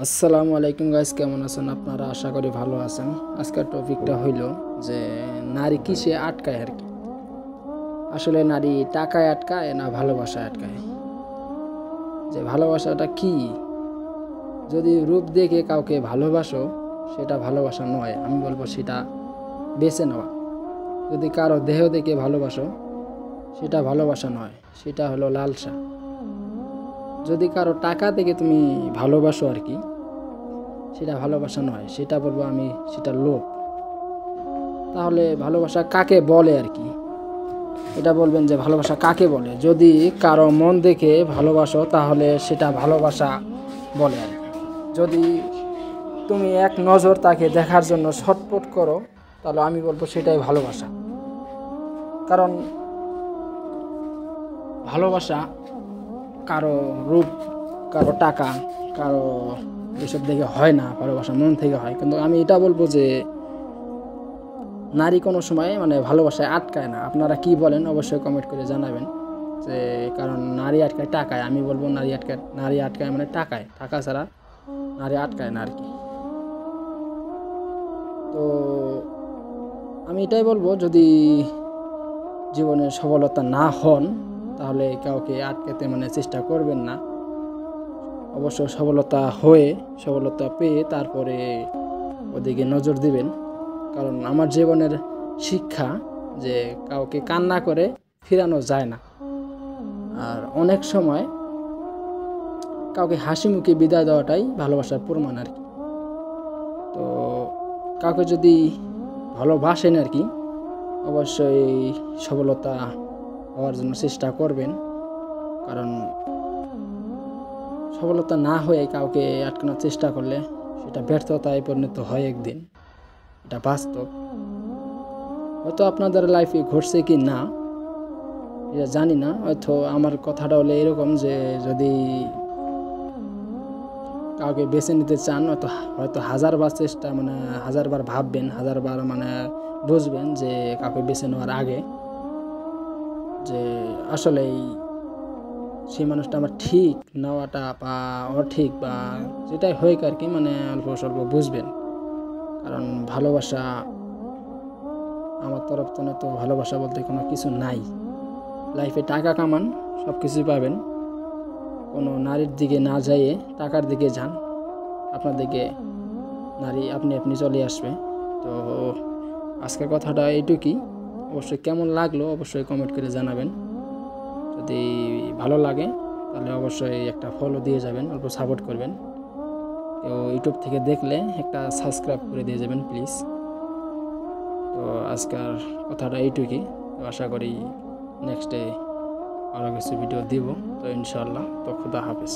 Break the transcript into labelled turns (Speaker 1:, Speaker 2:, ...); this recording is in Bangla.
Speaker 1: আসসালামু আলাইকুম গাইস, কেমন আছেন আপনারা? আশা করি ভালো আছেন। আজকের টপিকটা হইল যে নারী কিসে আটকায় আর কি। আসলে নারী টাকায় আটকায় না ভালোবাসায় আটকায়? যে ভালোবাসাটা কি? যদি রূপ দেখে কাউকে ভালোবাসো সেটা ভালোবাসা নয়, আমি বলবো সেটা বেছে নেওয়া। যদি কারো দেহ দেখে ভালোবাসো সেটা ভালোবাসা নয়, সেটা হলো লালসা। যদি কারো টাকা থেকে তুমি ভালোবাসো আর কি, সেটা ভালোবাসা নয়, সেটা বলবো আমি সেটা লোভ। তাহলে ভালোবাসা কাকে বলে আর কি, এটা বলবেন যে ভালোবাসা কাকে বলে। যদি কারো মন দেখে ভালোবাসো তাহলে সেটা ভালোবাসা বলে আর কি। যদি তুমি এক নজর তাকে দেখার জন্য ছটফট করো তাহলে আমি বলবো সেটাই ভালোবাসা। কারণ ভালোবাসা কারো রূপ, কারো টাকা, কারো এসব দেখে হয় না, ভালোবাসা মন থেকে হয়। কিন্তু আমি এটা বলবো যে নারী কোনো সময় ভালোবাসায় আটকায় না। আপনারা কি বলেন অবশ্যই কমেন্ট করে জানাবেন। যে কারণ নারী আটকায় টাকায়, আমি বলবো নারী আটকায় টাকায়, টাকা ছাড়া নারী আটকায় না আর কি। তো আমি এটাই বলবো, যদি জীবনে সফলতা না হন তাহলে কাউকে আটকাতে চেষ্টা করবেন না। অবশ্য সফলতা পেয়ে তারপরে ওদিকে নজর দিবেন। কারণ আমার জীবনের শিক্ষা যে কাউকে কান্না করে ফিরানো যায় না। আর অনেক সময় কাউকে হাসি মুখে বিদায় দেওয়াটাই ভালোবাসার প্রমাণ আর কি। তো কাউকে যদি ভালোবাসেন আর কি, অবশ্যই সফলতা হওয়ার জন্য চেষ্টা করবেন। কারণ সফলতা না হয়ে কাউকে আটকানোর চেষ্টা করলে সেটা ব্যর্থতায় পরিণত হয় একদিন, এটা বাস্তব। হয়তো আপনাদের লাইফে ঘটছে কি না এটা জানি না। হয়তো আমার কথাটা হলো এরকম যে যদি কাউকে বেছে নিতে চান হয়তো হাজারবার চেষ্টা হাজারবার ভাববেন, হাজারবার বুঝবেন যে কাউকে বেছে নেওয়ার আগে যে আসলেই সেই মানুষটা আমার ঠিক নেওয়াটা বা অঠিক বা যেটাই হোক আর কি, অল্প স্বল্প বুঝবেন। কারণ ভালোবাসা আমার তরফ থেকে তো ভালোবাসা বলতে কোনো কিছু নাই। লাইফে টাকা কামান, সব কিছুই পাবেন। কোনো নারীর দিকে না যাইয়ে টাকার দিকে যান, আপনার দিকে নারী আপনি চলে আসবে। তো আজকের কথাটা এইটুকুই। অবশ্যই কেমন লাগলো অবশ্যই কমেন্ট করে জানাবেন। যদি ভালো লাগে তাহলে অবশ্যই একটা ফলো দিয়ে যাবেন, অল্প সাপোর্ট করবেন। তো ইউটিউব থেকে দেখলে একটা সাবস্ক্রাইব করে দিয়ে যাবেন প্লিজ। তো আজকের কথাটা এইটুকুই। তো আশা করি নেক্সট ডে আরও কিছু ভিডিও দিব। তো ইনশাআল্লাহ। তো খুদা হাফেজ।